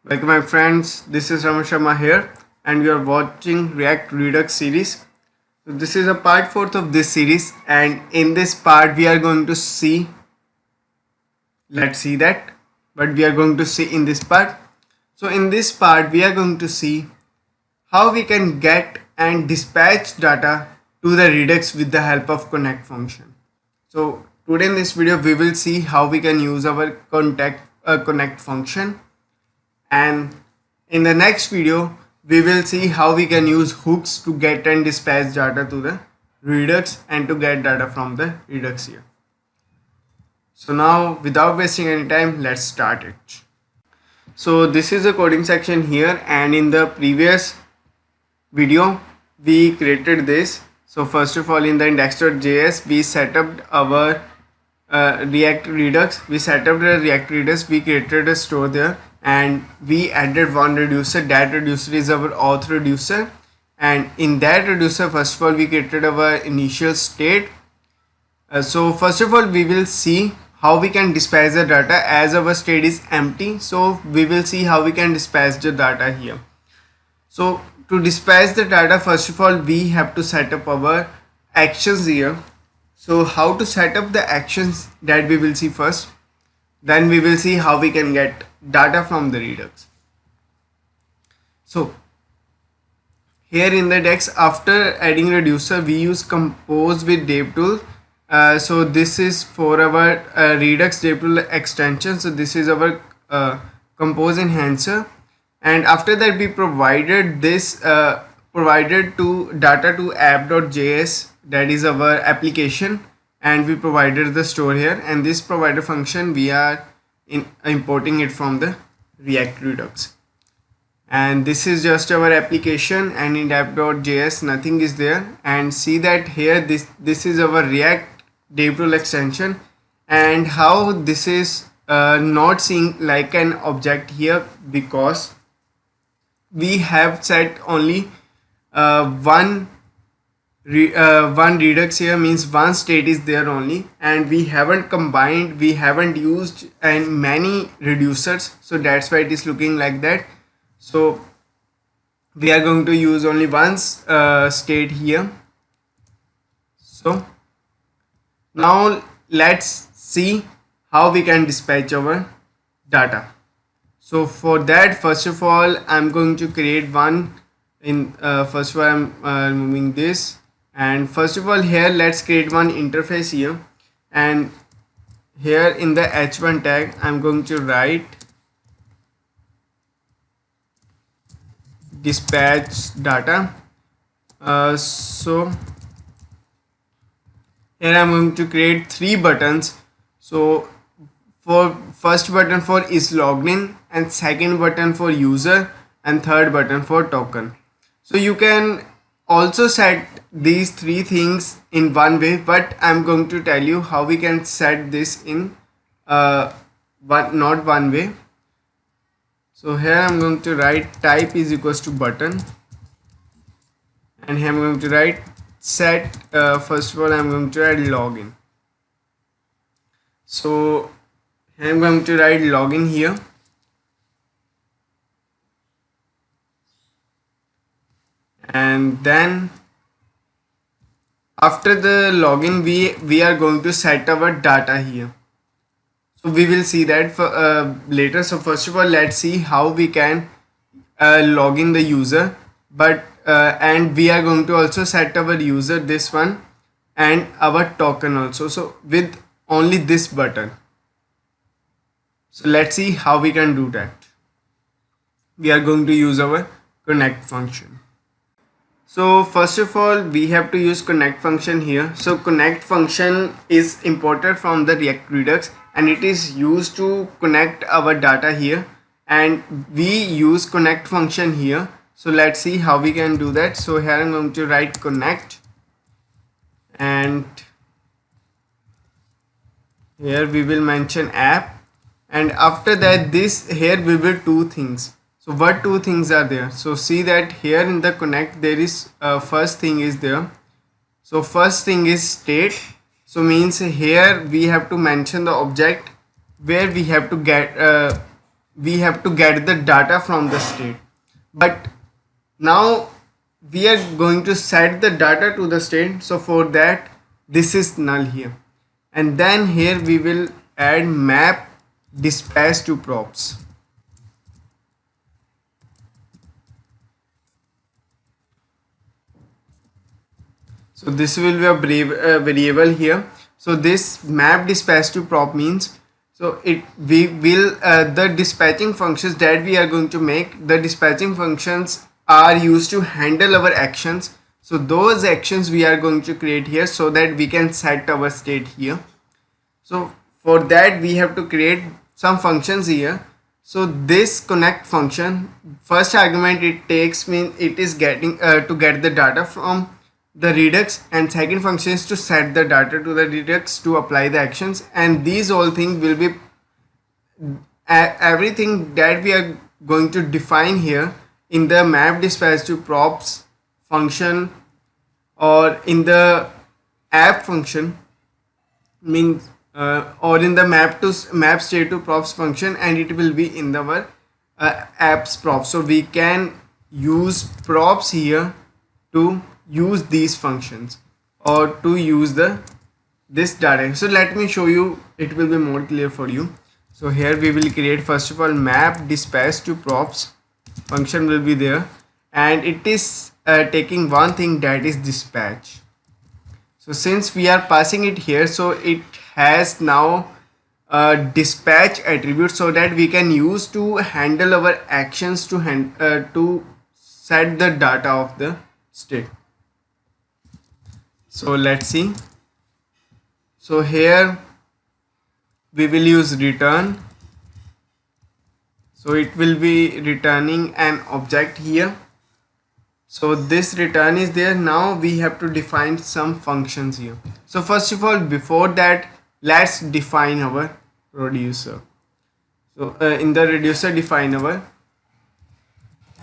Welcome my friends, this is Ramesh Sharma here and you are watching React-Redux series. So this is a part 4th of this series, and in this part we are going to see, let's see that, what we are going to see in this part. So in this part we are going to see how we can get and dispatch data to the Redux with the help of connect function. So today in this video we will see how we can use our connect function, and in the next video we will see how we can use hooks to get and dispatch data to the Redux and to get data from the Redux here. So now without wasting any time, let's start it. So this is the coding section here, and in the previous video we created this. So first of all, in the index.js we set up our React-Redux. We set up the React-Redux, we created a store there, and we added one reducer. That reducer is our auth reducer, and in that reducer first of all we created our initial state. So first of all we will see how we can dispatch the data as our state is empty. So we will see how we can dispatch the data here. So to dispatch the data, first of all we have to set up our actions here. So how to set up the actions, that we will see first. Then we will see how we can get data from the Redux. So here in the Dex, after adding reducer, we use compose with devtool. So this is for our Redux devtool extension. So this is our compose enhancer, and after that we provided this provided to data to app.js, that is our application, and we provided the store here, and this provider function we are importing it from the React-Redux. And this is just our application, and in app.js nothing is there. And see that here this is our React devtool extension, and how this is not seeing like an object here, because we have set only one Redux here, means one state is there only, and we haven't combined, we haven't used and many reducers, so that's why it is looking like that. So we are going to use only one state here. So now let's see how we can dispatch our data. So for that, first of all I'm going to create one in first of all I'm removing this, and first of all here let's create one interface here, and here in the h1 tag I'm going to write dispatch data. So here I'm going to create 3 buttons. So for first button for is logged in, and second button for user, and third button for token. So you can also set these 3 things in one way, but I'm going to tell you how we can set this in not one way. So here I'm going to write type is equals to button, and here I'm going to write set first of all I'm going to write login. So I'm going to write login here, and then after the login we are going to set our data here. So we will see that for later. So first of all let's see how we can log in the user, but and we are going to also set our user, this one, and our token also, so with only this button. So let's see how we can do that. We are going to use our connect function. So first of all we have to use connect function here. So connect function is imported from the React-Redux, and it is used to connect our data here, and we use connect function here. So let's see how we can do that. So here I'm going to write connect, and here we will mention app, and after that this here we will 2 things. So what 2 things are there? So see that here in the connect there is first thing is there. So first thing is state. So means here we have to mention the object where we have to get we have to get the data from the state. But now we are going to set the data to the state, so for that this is null here, and then here we will add map dispatch to props. So this will be a variable here. So this map dispatch to prop means, so it we will the dispatching functions that we are going to make, the dispatching functions are used to handle our actions. So those actions we are going to create here so that we can set our state here. So for that we have to create some functions here. So this connect function, first argument it takes mean it is getting to get the data from the Redux, and second function is to set the data to the Redux to apply the actions, and these all things will be everything that we are going to define here in the map dispatch to props function or in the app function means or in the map state to props function, and it will be in our apps props. So we can use props here to use these functions or to use this data. So let me show you, it will be more clear for you. So here we will create first of all map dispatch to props function will be there, and it is taking one thing, that is dispatch. So since we are passing it here, so it has now a dispatch attribute so that we can use to handle our actions to set the data of the state. So let's see. So here we will use return. So it will be returning an object here. So this return is there. Now we have to define some functions here. So first of all, before that, let's define our reducer. So in the reducer, define our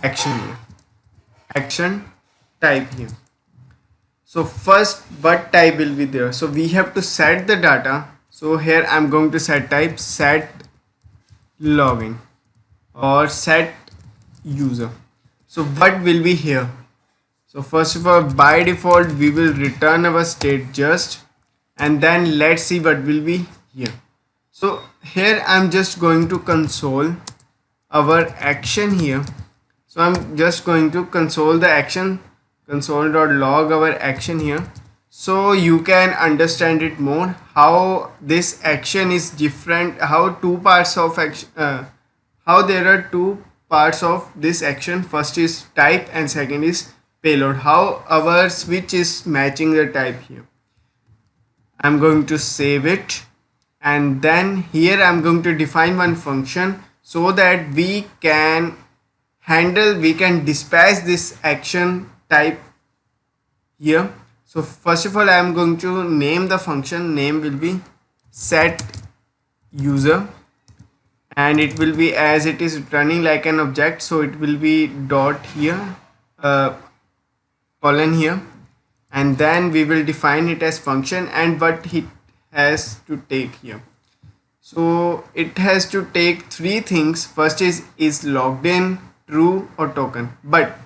action here, action type here. So first but type will be there. So we have to set the data. So here I'm going to set type set login or set user. So what will be here? So first of all, by default we will return our state just, and then let's see what will be here. So here I'm just going to console our action here. So I'm just going to console the action, console.log our action here, so you can understand it more how this action is different, how two parts of action, how there are two parts of this action. First is type and second is payload, how our switch is matching the type here. I'm going to save it, and then here I'm going to define one function so that we can dispatch this action type here. So first of all, I am going to name the function. Name will be set user, and it will be as it is returning like an object, so it will be dot here, colon here, and then we will define it as function and what it has to take here. So it has to take three things. First is logged in, true or token, but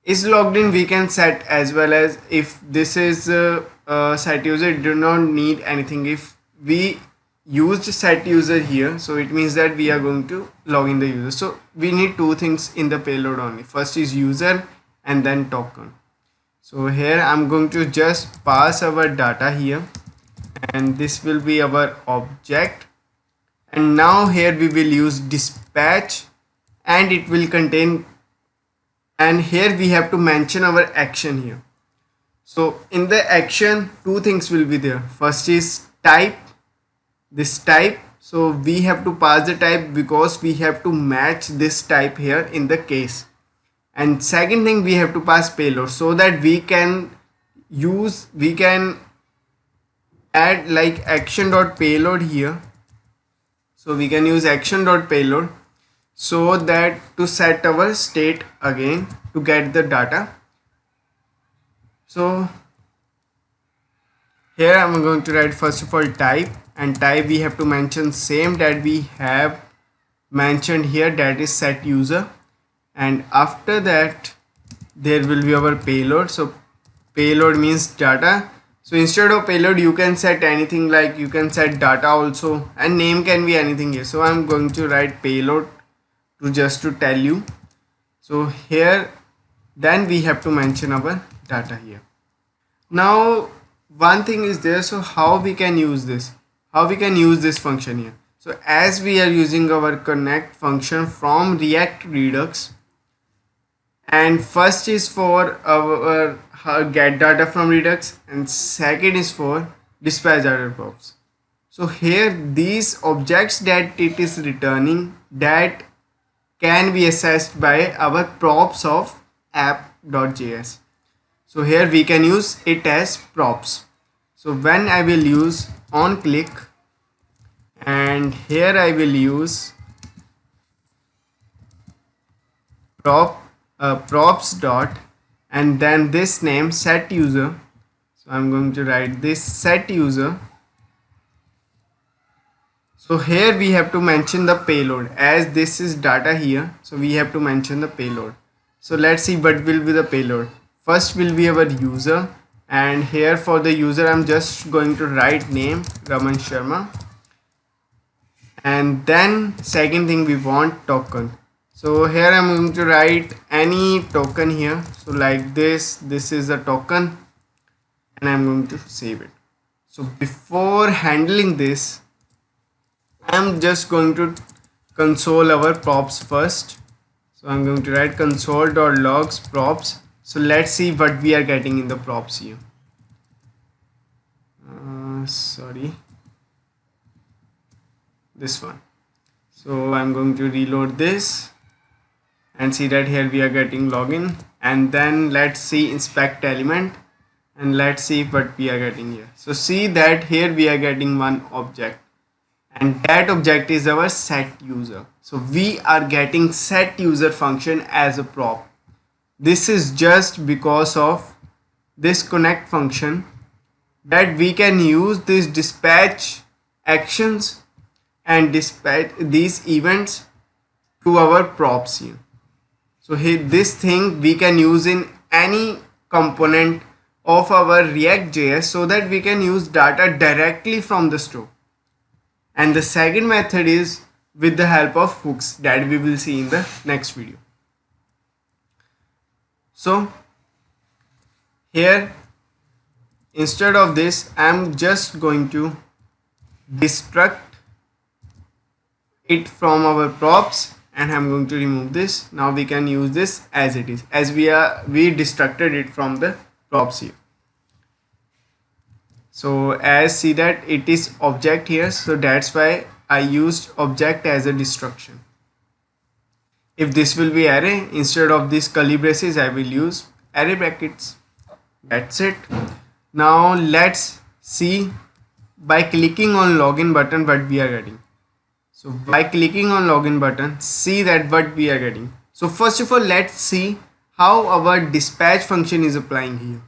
is logged in we can set as well as if this is set user, it do not need anything. If we used set user here, so it means that we are going to log in the user. So we need two things in the payload only. First is user and then token. So here I'm going to just pass our data here, and this will be our object, and now here we will use dispatch, and it will contain, and here we have to mention our action here. So in the action, two things will be there. First is type, this type, so we have to pass the type because we have to match this type here in the case. And second thing, we have to pass payload so that we can add like action.payload here. So we can use action.payload so that to set our state again to get the data. So here I'm going to write first of all type, and type we have to mention same that we have mentioned here, that is set user. And after that there will be our payload. So payload means data. So instead of payload you can set anything, like you can set data also, and name can be anything here. So I'm going to write payload to just to tell you. So here then we have to mention our data here. Now one thing is there, so how we can use this, how we can use this function here. So as we are using our connect function from React Redux, and first is for our get data from Redux, and second is for dispatch data props. So here these objects that it is returning, that can be accessed by our props of app.js. So here we can use it as props. So when I will use on click, and here I will use props dot, and then this name set user. So I'm going to write this set user. So here we have to mention the payload, as this is data here, so we have to mention the payload. So let's see what will be the payload. First will be our user, and here for the user I'm just going to write name Raman Sharma, and then second thing we want token. So here I'm going to write any token here, so like this is a token, and I'm going to save it. So before handling this, I'm just going to console our props first. So I'm going to write console.logs props. So let's see what we are getting in the props here. Sorry, this one. So I'm going to reload this and see that here we are getting login, and then let's see inspect element, and let's see what we are getting here. So see that here we are getting one object, and that object is our set user. So we are getting set user function as a prop. This is just because of this connect function, that we can use this dispatch actions and dispatch these events to our props here. So here this thing we can use in any component of our React.js, so that we can use data directly from the store. And the second method is with the help of hooks, that we will see in the next video. So here instead of this I'm just going to destruct it from our props, and I'm going to remove this. Now we can use this as it is, as we destructed it from the props here. So as see that it is object here, so that's why I used object as a destruction. If this will be array, instead of this curly braces I will use array brackets. That's it. Now let's see by clicking on login button what we are getting. So by clicking on login button, see that what we are getting. So first of all let's see how our dispatch function is applying here.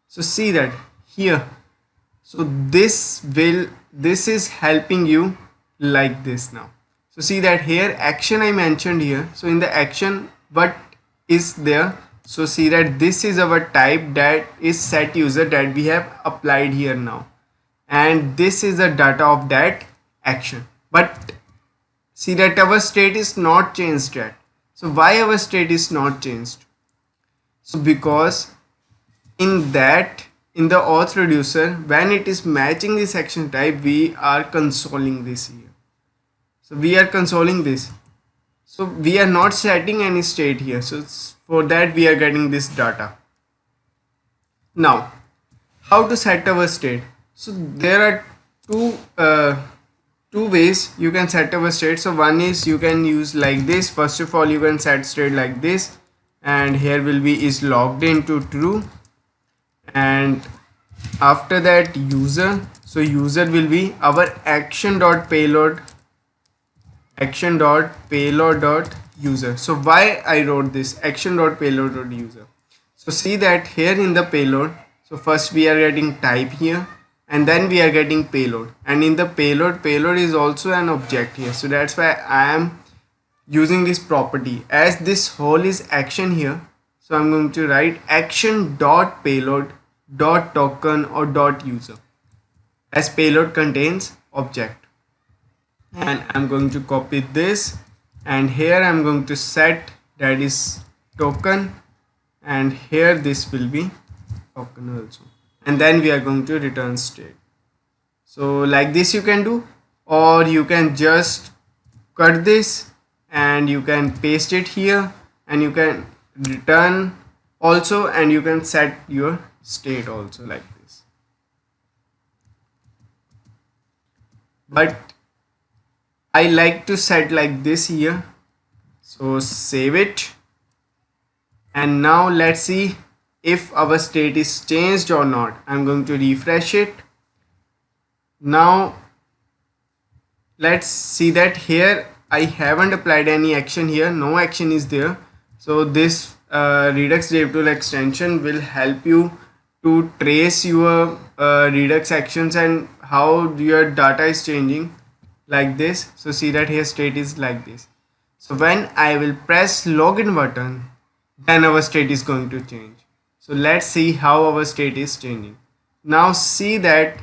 So see that here, so this is helping you like this now. So see that here action I mentioned here. So in the action what is there, so see that this is our type, that is set user, that we have applied here now, and this is the data of that action. But see that our state is not changed yet. So why our state is not changed? So because in the auth reducer, when it is matching this action type, we are consoling this here. So we are consoling this. So we are not setting any state here. So for that we are getting this data. Now how to set our state? So there are two ways you can set our state. So one is you can use like this. First of all you can set state like this, and here will be is logged into true, and after that user. So user will be our action.payload user. So why I wrote this action.payload.user? So see that here in the payload, so first we are getting type here, and then we are getting payload, and in the payload is also an object here. So that's why I am using this property. As this whole is action here, so I'm going to write action dot payload dot token or dot user, as payload contains object. And I'm going to copy this, and here I'm going to set that is token, and here this will be token also, and then we are going to return state. So like this you can do, or you can just cut this and you can paste it here, and you can return also, and you can set your state also like this. But I like to set like this here, so save it, and now let's see if our state is changed or not. I'm going to refresh it. Now let's see that here I haven't applied any action here, no action is there. So this Redux DevTool extension will help you to trace your Redux actions and how your data is changing like this. So see that here state is like this. So when I will press login button, then our state is going to change. So let's see how our state is changing. Now see that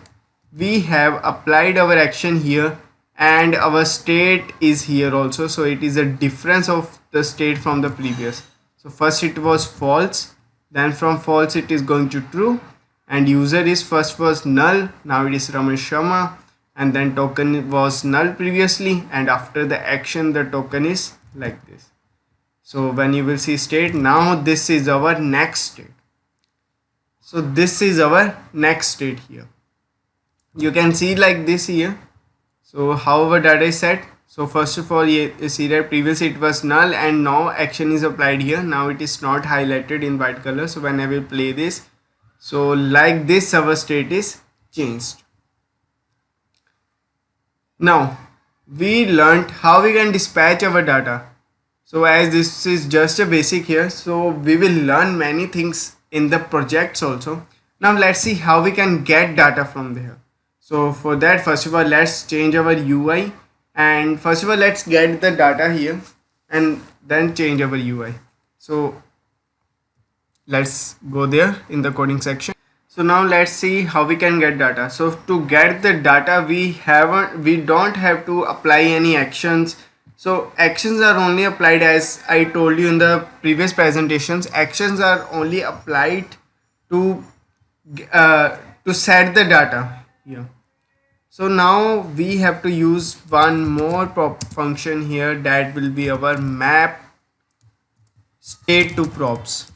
we have applied our action here and our state is here also. So it is a difference of the state from the previous. So first it was false, then from false it is going to true, and user is first was null, now it is Ramesh Sharma, and then token was null previously, and after the action the token is like this. So when you will see state, now this is our next state. So this is our next state here. You can see like this here. So how our data is set. So first of all, you see that previously it was null and now action is applied here. Now it is not highlighted in white color. So when I will play this, so like this our state is changed. Now we learned how we can dispatch our data. So as this is just a basic here, so we will learn many things in the projects also. Now let's see how we can get data from there. So for that, first of all, let's change our UI, and first of all let's get the data here and then change our UI. So let's go there in the coding section. So now let's see how we can get data. So to get the data, we don't have to apply any actions. So actions are only applied, as I told you in the previous presentations, actions are only applied to set the data here. So now we have to use one more function here, that will be our map state to props.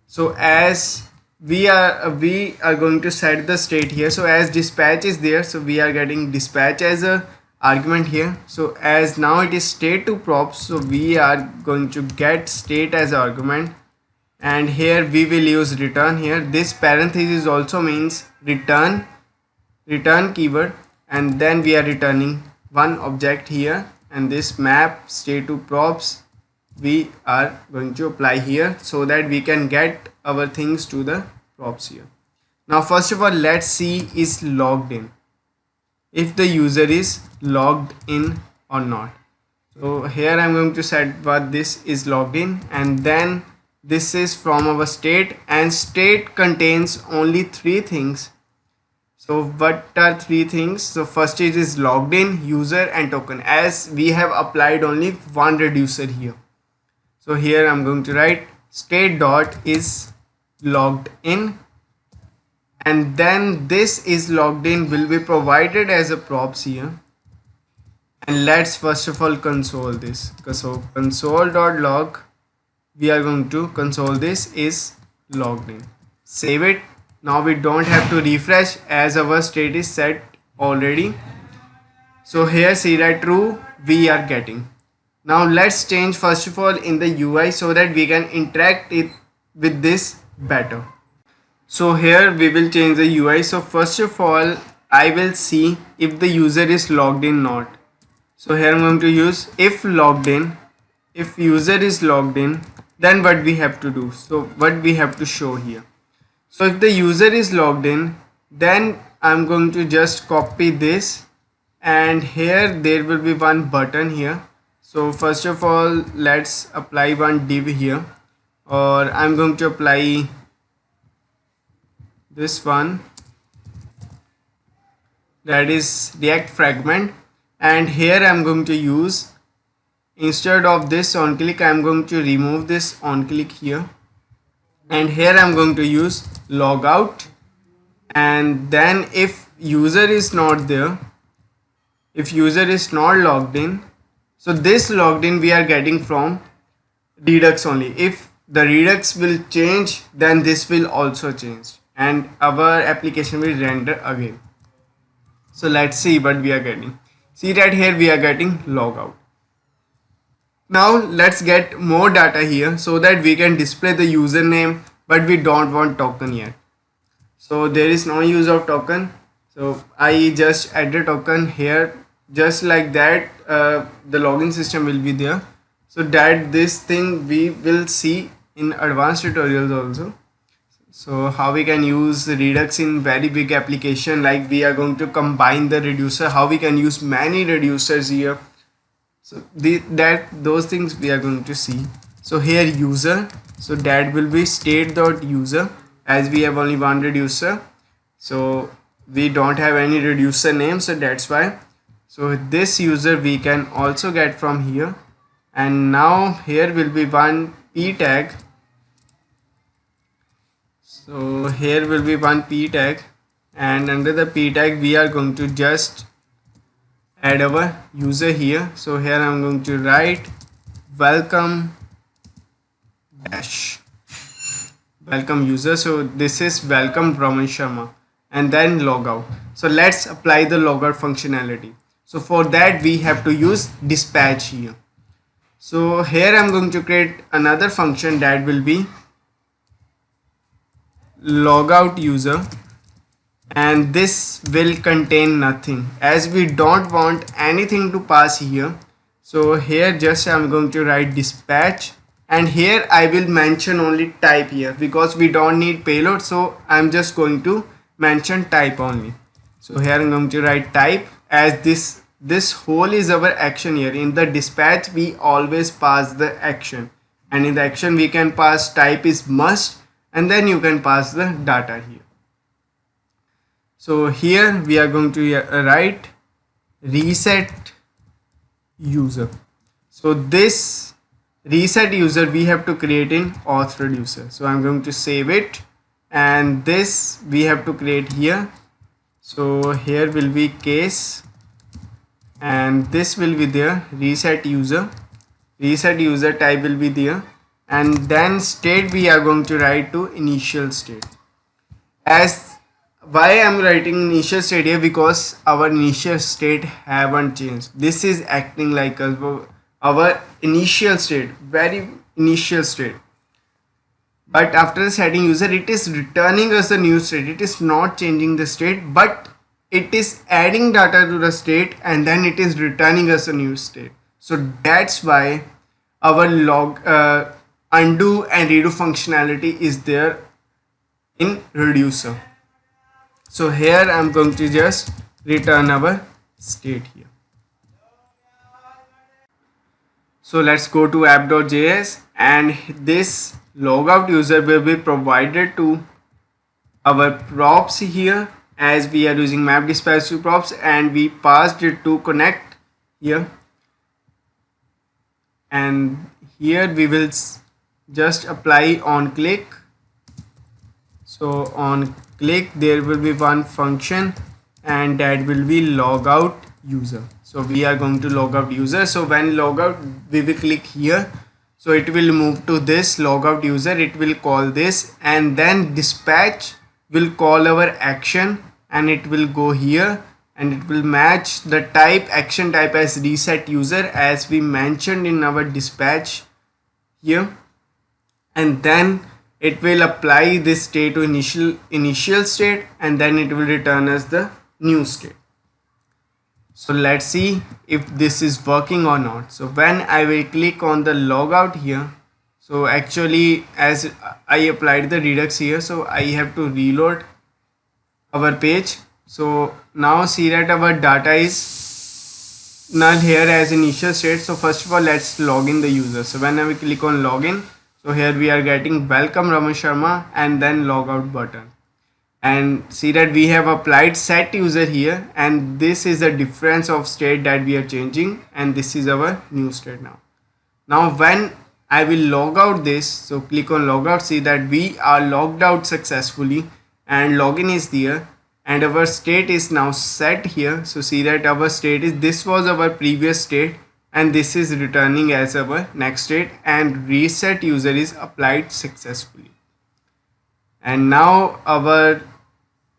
So as we are going to set the state here. So as dispatch is there, so we are getting dispatch as a argument here. So as now it is state to props, so we are going to get state as argument, and here we will use return here. This parenthesis also means return keyword, and then we are returning one object here, and this map state to props we are going to apply here so that we can get our things to the props here. Now first of all, let's see is logged in, if the user is logged in or not. So here I'm going to set what this is logged in, and then this is from our state, and state contains only three things. So what are three things? So first is logged in, user, and token, as we have applied only one reducer here. So here I'm going to write state dot is logged in, and then this is logged in will be provided as a props here. And let's first of all console this. So console.log, we are going to console this is logged in. Save it. Now we don't have to refresh as our state is set already. So here see that true we are getting. Now let's change first of all in the UI so that we can interact it with this better. So here we will change the UI. So first of all I will see if the user is logged in or not. So here I'm going to use if logged in. If user is logged in, then what we have to do. So what we have to show here. So if the user is logged in, then I'm going to just copy this and here there will be one button here. So first of all, let's apply one div here, or I'm going to apply this one, that is React fragment. And here I'm going to use, instead of this on click, I'm going to remove this on click here, and here I'm going to use logout. And then if user is not there, if user is not logged in, so this logged in we are getting from Redux only. If the Redux will change, then this will also change and our application will render again. So let's see what we are getting. See that here we are getting logout. Now let's get more data here so that we can display the username, but we don't want token yet. So there is no use of token. So I just add a token here, just like that. The login system will be there, so that this thing we will see in advanced tutorials also. So how we can use Redux in very big application, like we are going to combine the reducer, how we can use many reducers here. So those things we are going to see. So here user, so that will be state.user, as we have only one reducer, so we don't have any reducer name, so that's why. So this user we can also get from here, and now here will be one p tag. So here will be one p tag, and under the p tag we are going to just add our user here. So here I'm going to write welcome dash welcome user. So this is welcome Raman Sharma, and then logout. So let's apply the logout functionality. So for that we have to use dispatch here. So here I'm going to create another function that will be logout user, and this will contain nothing, as we don't want anything to pass here. So here just I'm going to write dispatch, and here I will mention only type here because we don't need payload, so I'm just going to mention type only. So here I'm going to write type, as this whole is our action here. In the dispatch we always pass the action, and in the action we can pass type is must, and then you can pass the data here. So here we are going to write reset user. So this reset user we have to create in auth reducer. So I'm going to save it, and this we have to create here. So here will be case, and this will be there reset user type will be there, and then state we are going to write to initial state. As why I'm writing initial state here, because our initial state haven't changed. This is acting like our initial state, very initial state, but after setting user it is returning us a new state. It is not changing the state, but it is adding data to the state, and then it is returning us a new state. So that's why our undo and redo functionality is there in reducer. So here I'm going to just return our state here. So let's go to app.js, and this logout user will be provided to our props here, as we are using map dispatch to props, and we passed it to connect here, and here we will just apply on click. So on click there will be one function, and that will be logout user. So we are going to logout user. So when logout we will click here, so it will move to this logout user, it will call this, and then dispatch will call our action, and it will go here, and it will match the type, action type as reset user, as we mentioned in our dispatch here, and then it will apply this state to initial state, and then it will return us the new state. So let's see if this is working or not. So when I will click on the logout here, so actually as I applied the Redux here, so I have to reload our page. So now see that our data is null here as initial state. So first of all, let's log in the user. So when we click on login, so here we are getting welcome Raman Sharma and then logout button. And see that we have applied set user here, and this is the difference of state that we are changing, and this is our new state now. Now when I will log out this, so click on logout, see that we are logged out successfully and login is there and our state is now set here. So see that our state is, this was our previous state and this is returning as our next state, and reset user is applied successfully. And now our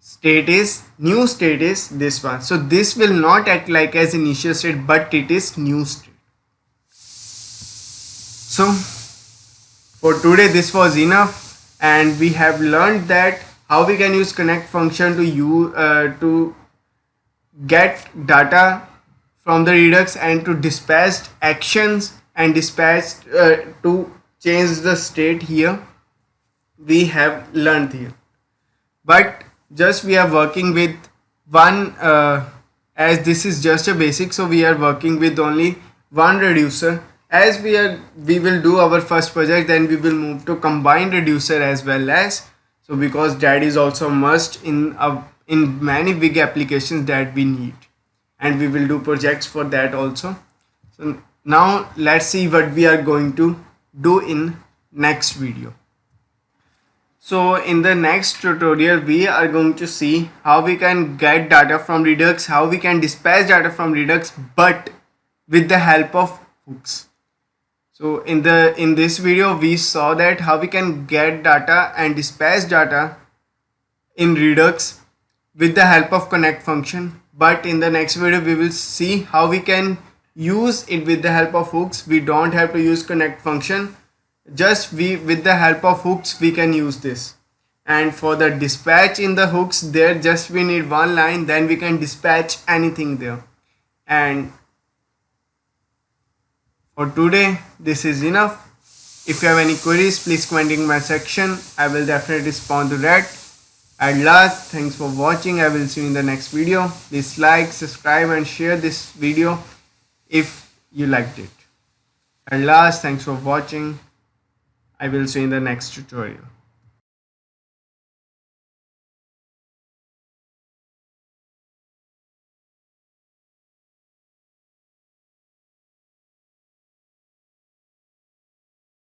state is, new state is this one. So this will not act like as initial state, but it is new state. So for today this was enough, and we have learned that how we can use connect function to get data from the Redux and to dispatch actions and dispatch to change the state here. We have learned here, but just we are working with one as this is just a basic, so we are working with only one reducer. As we will do our first project, then we will move to combined reducer as well as, so because that is also must in many big applications that we need, and we will do projects for that also. So now let's see what we are going to do in next video. So in the next tutorial we are going to see how we can get data from Redux, how we can dispatch data from Redux, but with the help of hooks. So in this video we saw that how we can get data and dispatch data in Redux with the help of connect function, but in the next video we will see how we can use it with the help of hooks. We don't have to use connect function, just with the help of hooks we can use this. And for the dispatch in the hooks, there just we need one line, then we can dispatch anything there. And for today this is enough. If you have any queries, please comment in my section. I will definitely respond to that. At last, thanks for watching. I will see you in the next video. Please like, subscribe and share this video if you liked it. At last, thanks for watching. I will see you in the next tutorial.